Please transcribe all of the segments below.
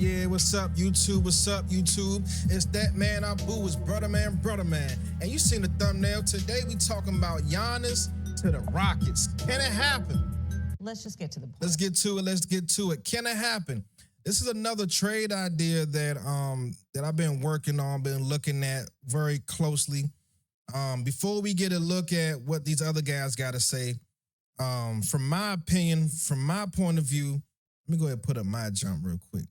yeah, what's up, YouTube? What's up, YouTube? It's that man Abu, it's brother man. And you seen the thumbnail. Today we talking about Giannis to the Rockets. Can it happen? Let's just get to the point. Let's get to it. Can it happen? This is another trade idea that I've been working on, been looking at very closely. Before we get a look at what these other guys got to say, from my opinion, from my point of view, let me go ahead and put up my jump real quick.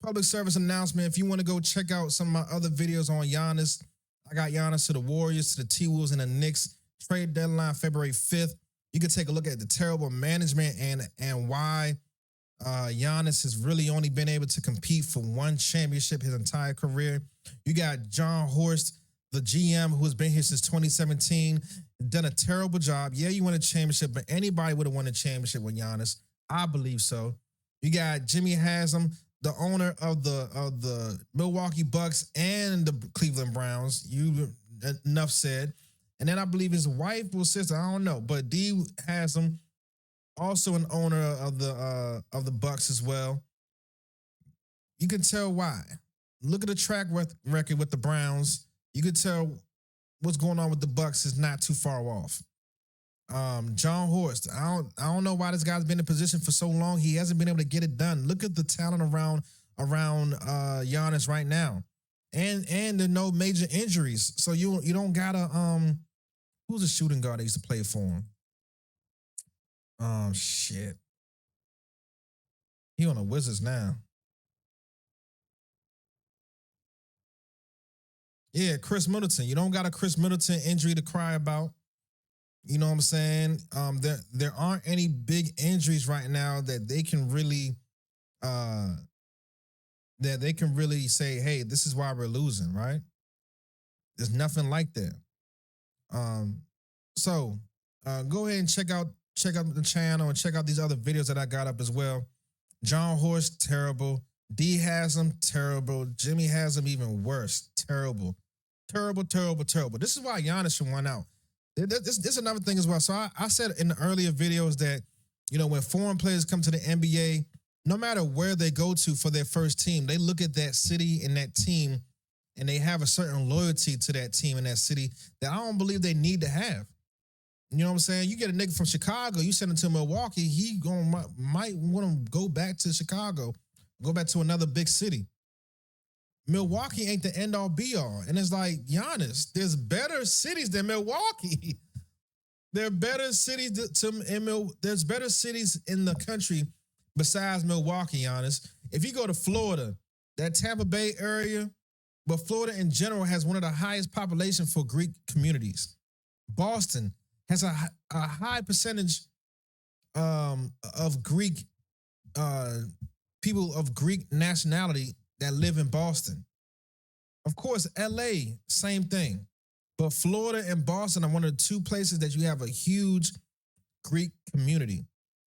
Public service announcement. If you want to go check out some of my other videos on Giannis, I got Giannis to the Warriors, to the T-Wolves, and the Knicks. Trade deadline February 5th. You can take a look at the terrible management and why Giannis has really only been able to compete for one championship his entire career. You got John Horst, the GM, who has been here since 2017, done a terrible job. Yeah, you won a championship, but anybody would have won a championship with Giannis. I believe so. You got Jimmy Haslam, the owner of the Milwaukee Bucks and the Cleveland Browns. Enough said. And then I believe his wife or sister, I don't know, but D Haslam, also an owner of the Bucks as well. You can tell why. Look at the track record with the Browns. You could tell what's going on with the Bucks is not too far off. John Horst, I don't know why this guy's been in position for so long. He hasn't been able to get it done. Look at the talent around Giannis right now, and there are no major injuries. So you don't gotta who's the shooting guard that used to play for him? Shit, he on the Wizards now. Yeah, Chris Middleton. You don't got a Chris Middleton injury to cry about. You know what I'm saying? There aren't any big injuries right now that they can really say, hey, this is why we're losing, right? There's nothing like that. So go ahead and check out the channel and check out these other videos that I got up as well. John Horst, terrible. D Haslam, terrible. Jimmy Haslam, even worse. Terrible. This is why Giannis should win out. This is another thing as well. So I said in the earlier videos that, when foreign players come to the NBA, no matter where they go to for their first team, they look at that city and that team, and they have a certain loyalty to that team and that city that I don't believe they need to have. You know what I'm saying? You get a nigga from Chicago, you send him to Milwaukee, he might want to go back to Chicago, go back to another big city. Milwaukee ain't the end all be all. And it's like, Giannis, there's better cities than Milwaukee. There are better cities there's better cities in the country besides Milwaukee, Giannis. If you go to Florida, that Tampa Bay area, but Florida in general has one of the highest population for Greek communities. Boston has a high percentage of Greek people of Greek nationality that live in Boston. Of course, LA, same thing. But Florida and Boston are one of the two places that you have a huge Greek community.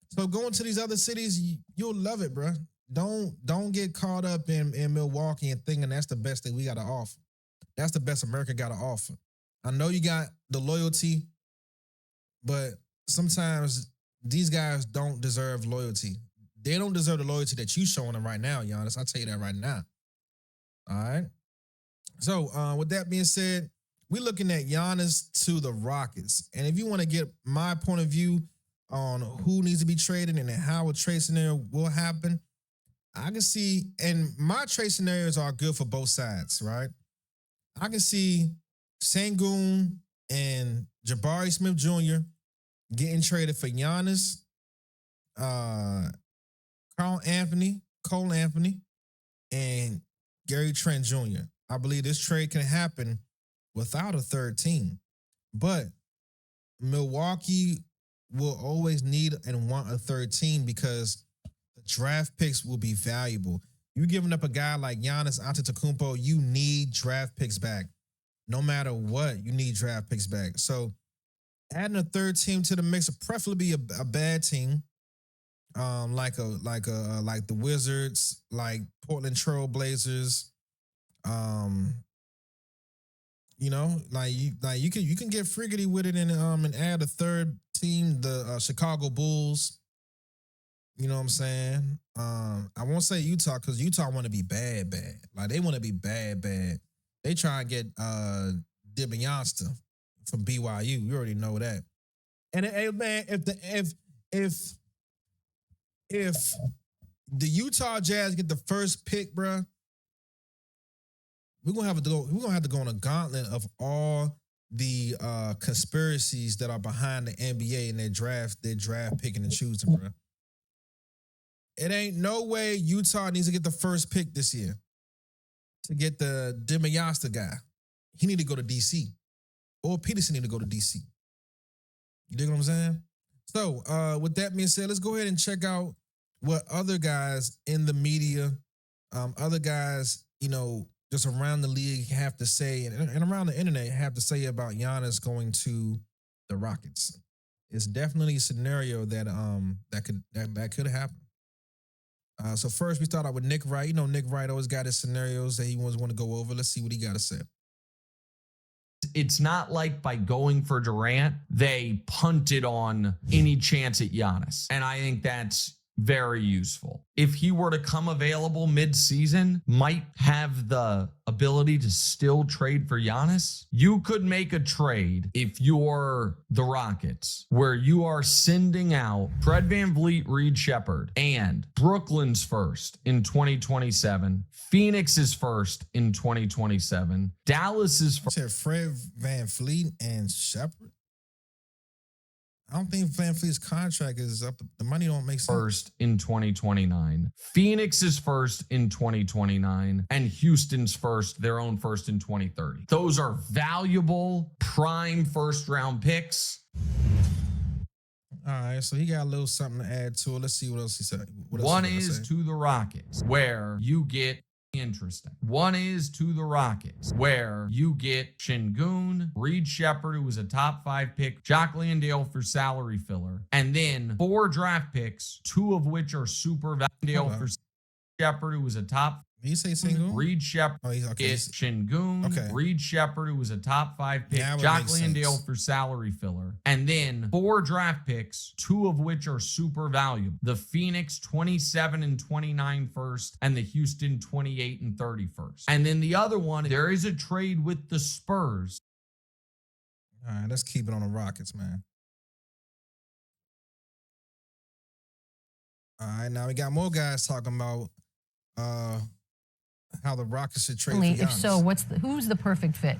So going to these other cities, you'll love it, bro. Don't get caught up in Milwaukee and thinking that's the best thing we got to offer. That's the best America got to offer. I know you got the loyalty, but sometimes these guys don't deserve loyalty. They don't deserve the loyalty that you showing them right now, Giannis. I'll tell you that right now. All right? So, with that being said, we're looking at Giannis to the Rockets. And if you want to get my point of view on who needs to be traded and how a trade scenario will happen, I can see, and my trade scenarios are good for both sides, right? I can see Sengun and Jabari Smith Jr. getting traded for Giannis, Cole Anthony, and Gary Trent Jr. I believe this trade can happen without a third team. But Milwaukee will always need and want a third team because the draft picks will be valuable. You're giving up a guy like Giannis Antetokounmpo, you need draft picks back. No matter what, you need draft picks back. So adding a third team to the mix, preferably a bad team, like the Wizards, like Portland Trail Blazers, you can get friggity with it and add a third team, the Chicago Bulls. You know what I'm saying? I won't say Utah because Utah want to be bad, bad. Like they want to be bad, bad. They try and get Dibiansta from BYU. You already know that. And hey, man, if the Utah Jazz get the first pick, bro, we're gonna have to go. We're gonna have to go on a gauntlet of all the conspiracies that are behind the NBA and their draft picking and choosing, bro. It ain't no way Utah needs to get the first pick this year to get the Dibiansta guy. He need to go to DC. Or Peterson need to go to DC. You dig what I'm saying? So, with that being said, let's go ahead and check out what other guys in the media, other guys, you know, just around the league have to say, and around the internet have to say about Giannis going to the Rockets. It's definitely a scenario that that could happen. So first we start out with Nick Wright. You know, Nick Wright always got his scenarios that he always want to go over. Let's see what he got to say. It's not like by going for Durant, they punted on any chance at Giannis. And I think that's very useful. If he were to come available mid-season, might have the ability to still trade for Giannis. You could make a trade if you're the Rockets, where you are sending out Fred VanVleet, Reed Shepherd, and Brooklyn's first in 2027, Phoenix's first in 2027, Dallas's first. You said Fred VanVleet and Shepherd? I don't think VanVleet's contract is up. The money don't make sense. First in 2029, Phoenix's first in 2029, and Houston's first, their own first in 2030. Those are valuable prime first round picks. All right, so he got a little something to add to it. Let's see what else he said. One is to the Rockets, where you get interesting. One is to the Rockets, where you get Şengün, Reed Shepherd, who was a top 5 pick, Jock Landale for salary filler, and then 4 draft picks, 2 of which are super valuable for Shepherd, who was a top. Did you say Şengün? Reed Shepherd, Şengün, Reed Shepherd, who was a top 5 pick, Jock Landale for salary filler, and then 4 draft picks, 2 of which are super valuable. The Phoenix 27 and 29 first, and the Houston 28 and 30 first. And then the other one, there is a trade with the Spurs. All right, let's keep it on the Rockets, man. All right, now we got more guys talking about how the Rockets should trade for Giannis. If so, who's the perfect fit?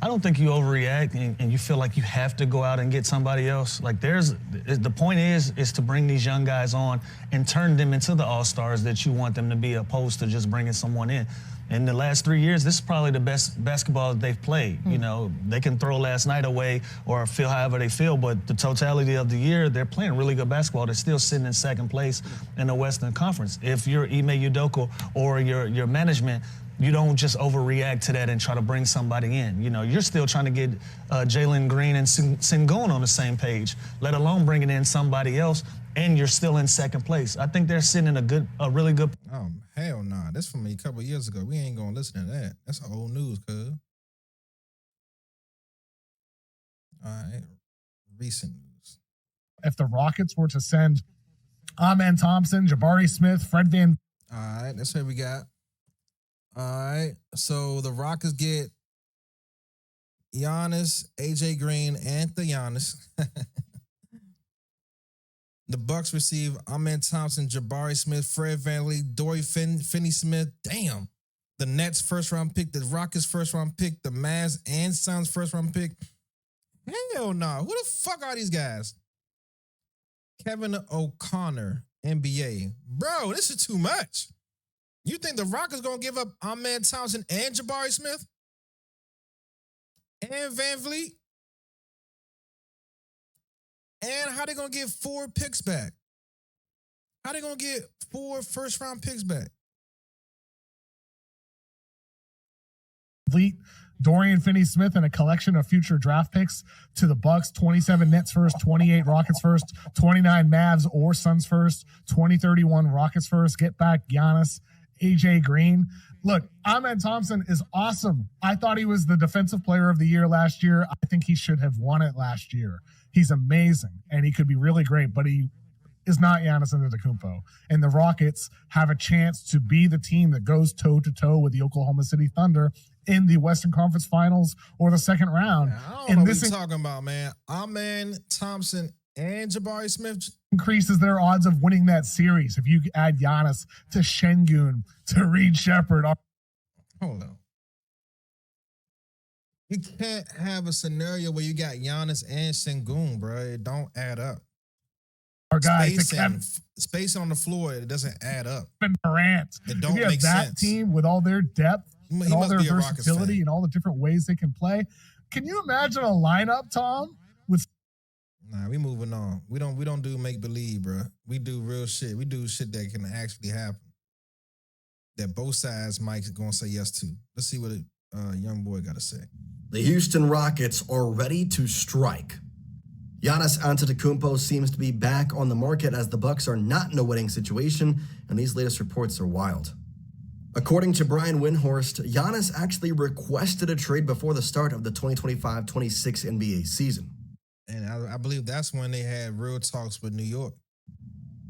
I don't think you overreact and you feel like you have to go out and get somebody else. Like the point is to bring these young guys on and turn them into the all-stars that you want them to be, opposed to just bringing someone in. In the last 3 years, this is probably the best basketball that they've played. You know, they can throw last night away or feel however they feel, but the totality of the year, they're playing really good basketball. They're still sitting in second place in the Western Conference. If you're Ime Udoka or your management, you don't just overreact to that and try to bring somebody in. You know, you're still trying to get Jalen Green and Şengün on the same page, let alone bringing in somebody else, and you're still in second place. I think they're sitting in a really good. Oh, hell nah. That's from a couple of years ago. We ain't gonna listen to that. That's old news, cuz. All right. Recent news. If the Rockets were to send Amen Thompson, Jabari Smith, Fred Van. All right, that's what we got. All right, so the Rockets get Giannis, AJ Green, and the Giannis. The Bucks receive Amen Thompson, Jabari Smith, Fred VanVleet, Dorian Finney-Smith. Damn. The Nets first-round pick, the Rockets first-round pick, the Mavs and Suns first-round pick. Hell no. Who the fuck are these guys? Kevin O'Connor, NBA. Bro, this is too much. You think the Rockets gonna give up Amen Thompson and Jabari Smith? And VanVleet? And how they gonna get 4 picks back? How they gonna get 4 first-round picks back? Dorian Finney-Smith and a collection of future draft picks to the Bucks, 27 Nets first, 28 Rockets first, 29 Mavs or Suns first, 2031 Rockets first. Get back Giannis, AJ Green. Look, Amen Thompson is awesome. I thought he was the defensive player of the year last year. I think he should have won it last year. He's amazing, and he could be really great, but is not Giannis Antetokounmpo. And the Rockets have a chance to be the team that goes toe-to-toe with the Oklahoma City Thunder in the Western Conference Finals or the second round. I don't know what you're talking about, man. Amen Thompson and Jabari Smith increases their odds of winning that series if you add Giannis to Şengün, to Reed Shepherd. Hold on. You can't have a scenario where you got Giannis and Şengün, bro. It don't add up. Our guy, Space on the floor, it doesn't add up. Durant. It don't make that sense. Team with all their depth, and all their versatility, and all the different ways they can play. Can you imagine a lineup, Tom? With Nah, we moving on. We don't do make believe, bro. We do real shit. We do shit that can actually happen. That both sides Mike's gonna say yes to. Let's see what a young boy got to say. The Houston Rockets are ready to strike. Giannis Antetokounmpo seems to be back on the market as the Bucks are not in a winning situation, and these latest reports are wild. According to Brian Windhorst, Giannis actually requested a trade before the start of the 2025-26 NBA season. And I believe that's when they had real talks with New York.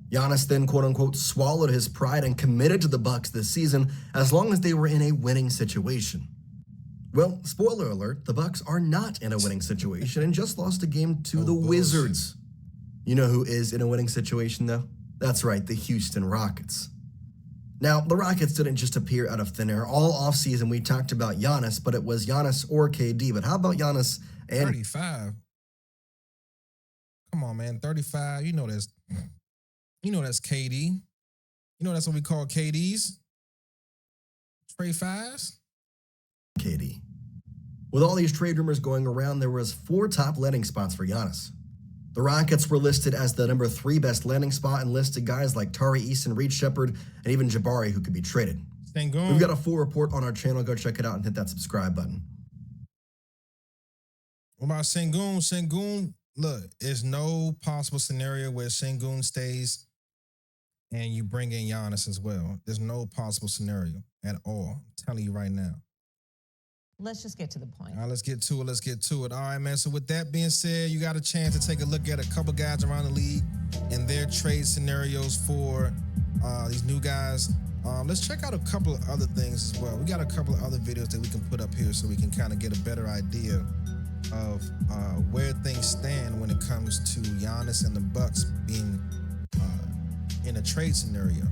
Giannis then, quote-unquote, swallowed his pride and committed to the Bucks this season as long as they were in a winning situation. Well, spoiler alert, the Bucks are not in a winning situation and just lost a game to the Wizards. You know who is in a winning situation, though? That's right, the Houston Rockets. Now, the Rockets didn't just appear out of thin air. All offseason, we talked about Giannis, but it was Giannis or KD. But how about Giannis and 35? Come on, man, 35. You know that's KD. You know that's what we call KDs. Trade fives. KD. With all these trade rumors going around, there was 4 top landing spots for Giannis. The Rockets were listed as the number 3 best landing spot and listed guys like Tari Eason, Reed Shepherd, and even Jabari who could be traded. Şengün. We've got a full report on our channel. Go check it out and hit that subscribe button. What about Şengün? Şengün, look, there's no possible scenario where Şengün stays and you bring in Giannis as well. There's no possible scenario at all. I'm telling you right now. Let's just get to the point. All right, let's get to it. All right, man. So with that being said, you got a chance to take a look at a couple guys around the league and their trade scenarios for these new guys. Let's check out a couple of other things as well. We got a couple of other videos that we can put up here so we can kind of get a better idea of where things stand when it comes to Giannis and the Bucks being in a trade scenario.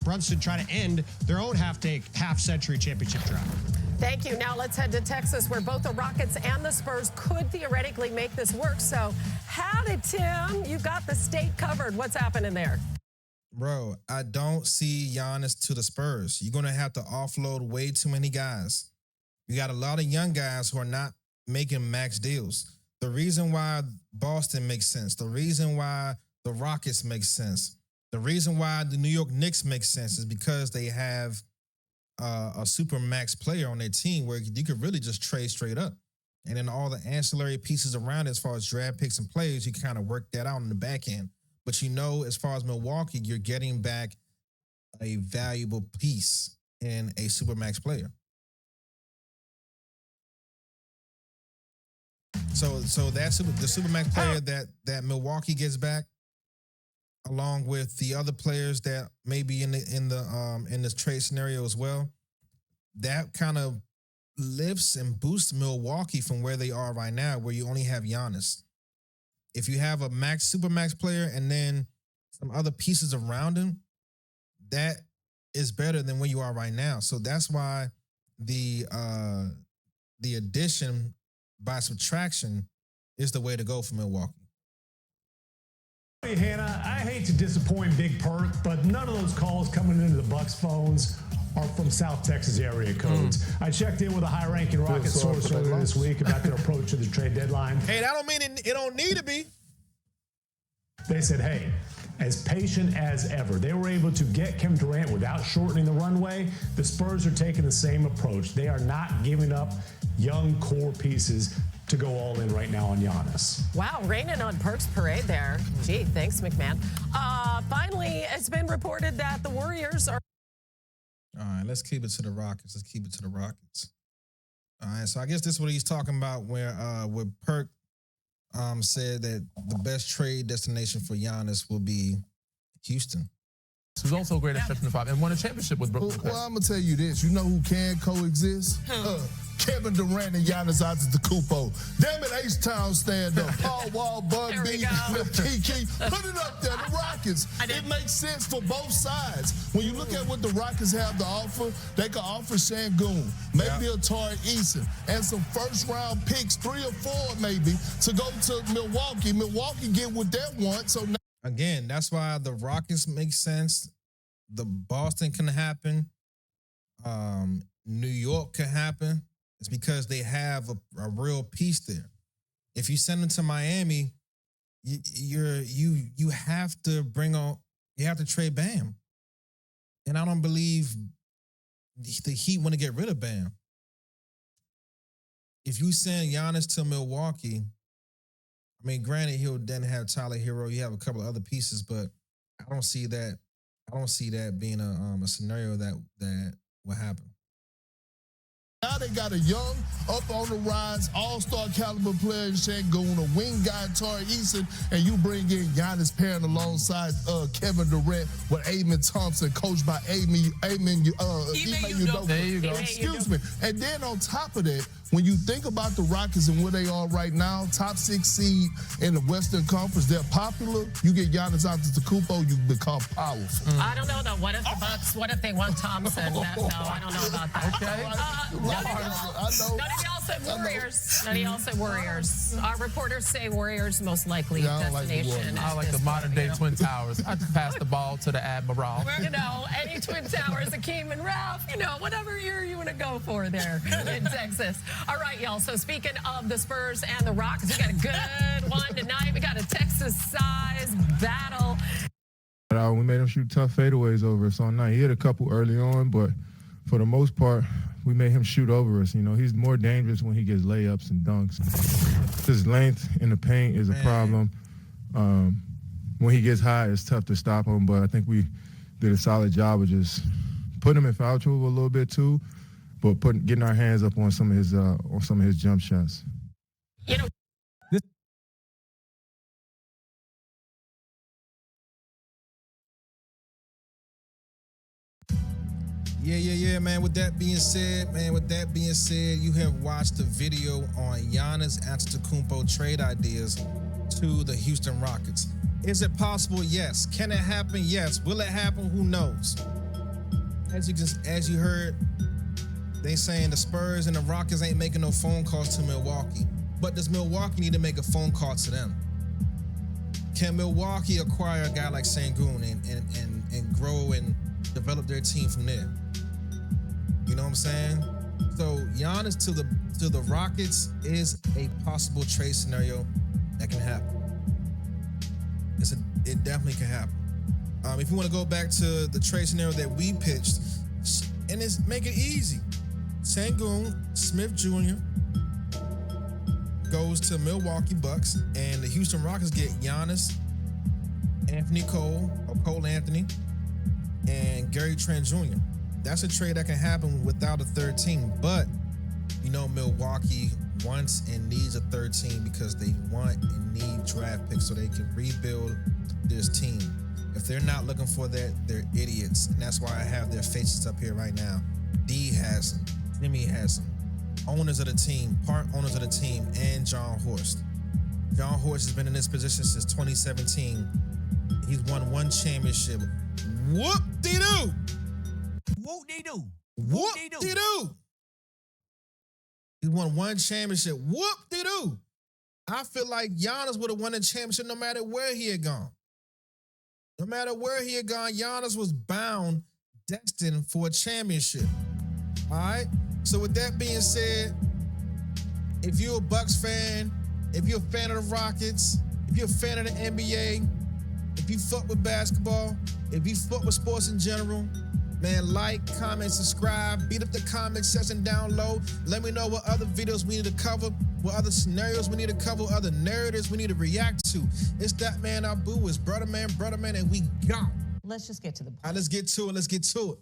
Brunson trying to end their own half-century championship drought. Thank you. Now let's head to Texas, where both the Rockets and the Spurs could theoretically make this work. So, howdy, Tim. You got the state covered. What's happening there? Bro, I don't see Giannis to the Spurs. You're going to have to offload way too many guys. You got a lot of young guys who are not making max deals. The reason why Boston makes sense, the reason why the Rockets make sense, the reason why the New York Knicks make sense is because they have a super max player on their team where you could really just trade straight up. And then all the ancillary pieces around it, as far as draft picks and players, you kind of work that out on the back end. But you know, as far as Milwaukee, you're getting back a valuable piece in a super max player. So that's the super max player that Milwaukee gets back, along with the other players that may be in this trade scenario as well, that kind of lifts and boosts Milwaukee from where they are right now, where you only have Giannis. If you have a super max player and then some other pieces around him, that is better than where you are right now. So that's why the addition by subtraction is the way to go for Milwaukee. Hey, Hannah, I hate to disappoint Big Perk, but none of those calls coming into the Bucks phones are from South Texas area codes. I checked in with a high-ranking Rocket source earlier this week about their approach to the trade deadline. Hey, that don't mean it don't need to be. They said, hey, as patient as ever. They were able to get Kevin Durant without shortening the runway. The Spurs are taking the same approach. They are not giving up young core pieces to go all in right now on Giannis. Wow, raining on Perk's parade there. Gee, thanks, McMahon. Finally, it's been reported that the Warriors are... All right, let's keep it to the Rockets. All right, so I guess this is what he's talking about where Perk said that the best trade destination for Giannis will be Houston. He's also great at stretching the five and won a championship with Brooklyn. Well, I'm going to tell you this. You know who can coexist? Kevin Durant and Giannis Antetokounmpo. Damn it, H-Town stand up. Paul Wall, Bud B, Kiki. Put it up there, the Rockets. It makes sense for both sides. When you look at what the Rockets have to offer, they can offer Şengün, maybe a Tari Eason, and some first-round picks, 3 or 4 maybe, to go to Milwaukee. Milwaukee get what they want, so now again, that's why the Rockets make sense. The Boston can happen. New York can happen. It's because they have a real piece there. If you send them to Miami, you have to trade Bam. And I don't believe the Heat want to get rid of Bam. If you send Giannis to Milwaukee, I mean, granted, he'll then have Tyler Hero. You have a couple of other pieces, but I don't see that. I don't see that being a scenario that will happen. now they got a young, up on the rise, all-star caliber player in Şengün, a wing guy in Tari Eason, and you bring in Giannis pairing alongside Kevin Durant with Amen Thompson, coached by Amen Udoka. There you go. Excuse me. And then on top of that, when you think about the Rockets and where they are right now, top 6 seed in the Western Conference, they're popular. You get Giannis Antetokounmpo, you become powerful. I don't know, though. What if the Bucks, what if they want Thompson? No, I don't know about that. Okay. None of y'all said Warriors. None of y'all said Warriors. Our reporters say Warriors most likely destination. I like the modern day Twin Towers. I just pass the ball to the Admiral. You know, any Twin Towers, Akeem and Ralph, you know, whatever year you want to go for there in Texas. All right, y'all. So speaking of the Spurs and the Rockets, we got a good one tonight. We got a Texas-size battle. We made him shoot tough fadeaways over us all night. He hit a couple early on, but for the most part, we made him shoot over us. You know, he's more dangerous when he gets layups and dunks. His length in the paint is a problem. When he gets high, it's tough to stop him, but I think we did a solid job of just putting him in foul trouble a little bit too, but getting our hands up on some of his jump shots. You know, Yeah, man. With that being said, you have watched the video on Giannis Antetokounmpo trade ideas to the Houston Rockets. Is it possible? Yes. Can it happen? Yes. Will it happen? Who knows? As you heard, they saying the Spurs and the Rockets ain't making no phone calls to Milwaukee. But does Milwaukee need to make a phone call to them? Can Milwaukee acquire a guy like Şengün and grow and develop their team from there? You know what I'm saying? So Giannis to the Rockets is a possible trade scenario that can happen. It definitely can happen. If you want to go back to the trade scenario that we pitched, and make it easy. Şengün Smith Jr. goes to Milwaukee Bucks, and the Houston Rockets get Giannis, Anthony Cole, or Cole Anthony, and Gary Trent Jr. That's a trade that can happen without a third team, but you know Milwaukee wants and needs a third team because they want and need draft picks so they can rebuild this team. If they're not looking for that, they're idiots, and that's why I have their faces up here right now. D has them, Jimmy has them, owners of the team, part owners of the team, and John Horst. John Horst has been in this position since 2017. He's won 1 championship. Whoop-de-doo! Whoop-de-doo! Whoop-de-doo! He won 1 championship. Whoop-de-doo! I feel like Giannis would have won the championship no matter where he had gone. No matter where he had gone, Giannis was destined for a championship. All right? So with that being said, if you're a Bucks fan, if you're a fan of the Rockets, if you're a fan of the NBA, if you fuck with basketball, if you fuck with sports in general, man, like, comment, subscribe, beat up the comment section down low. Let me know what other videos we need to cover, what other scenarios we need to cover, what other narratives we need to react to. It's that man Abu, it's brother man, and we go. Let's just get to the point. All right, let's get to it.